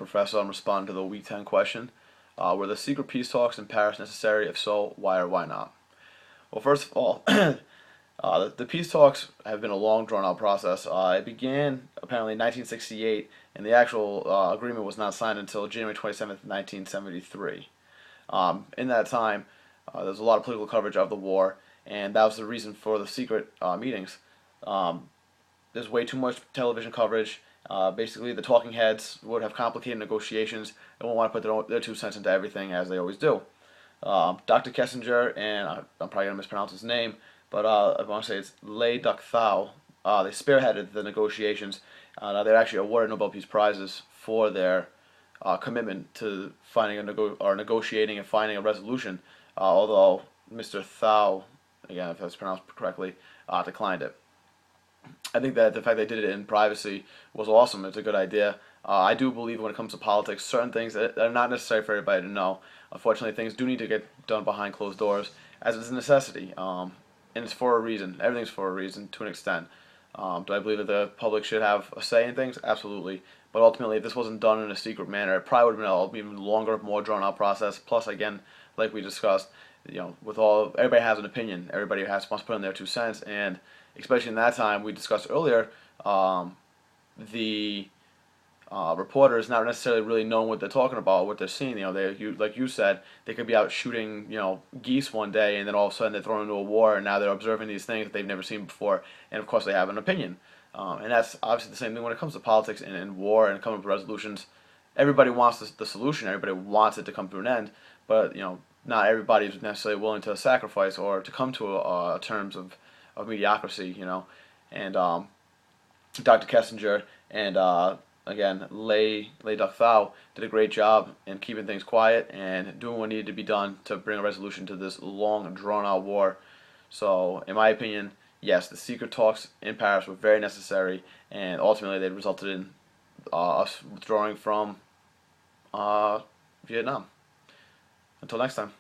professor. I'm responding to the Week 10 question. Were the secret peace talks in Paris necessary? If so, why or why not? Well, first of all, the peace talks have been a long, drawn-out process. It began apparently in 1968, and the actual agreement was not signed until January 27th, 1973. In that time, there was a lot of political coverage of the war, and that was the reason for the secret meetings. There's way too much television coverage. Basically, the talking heads would have complicated negotiations and won't want to put their 2 cents into everything as they always do. Dr. Kissinger, and I'm probably going to mispronounce his name, but I want to say it's Lê Duc Thao. They spearheaded the negotiations. They're actually awarded Nobel Peace Prizes for their commitment to finding negotiating and finding a resolution. Although Mr. Thao, again if that's pronounced correctly, declined it. I think that the fact they did it in privacy was awesome. It's a good idea. I do believe when it comes to politics, certain things that are not necessary for everybody to know. Unfortunately, things do need to get done behind closed doors, as it's a necessity. And it's for a reason. Everything's for a reason, to an extent. Do I believe that the public should have a say in things? Absolutely. But ultimately, if this wasn't done in a secret manner, it probably would have been an even longer, more drawn-out process. Plus, again, like we discussed, everybody has an opinion. Everybody wants to put in their 2 cents, and especially in that time we discussed earlier, the reporters not necessarily really knowing what they're talking about, what they're seeing. Like you said, they could be out shooting, geese one day, and then all of a sudden they're thrown into a war, and now they're observing these things that they've never seen before, and of course they have an opinion. And that's obviously the same thing when it comes to politics and war and coming up with resolutions. Everybody wants the solution. Everybody wants it to come to an end, but not everybody is necessarily willing to sacrifice or to come to terms of mediocrity. And Dr. Kissinger and again, Lê Duc Thao did a great job in keeping things quiet and doing what needed to be done to bring a resolution to this long, drawn-out war. So, in my opinion, yes, the secret talks in Paris were very necessary, and ultimately they resulted in us withdrawing from Vietnam. Until next time.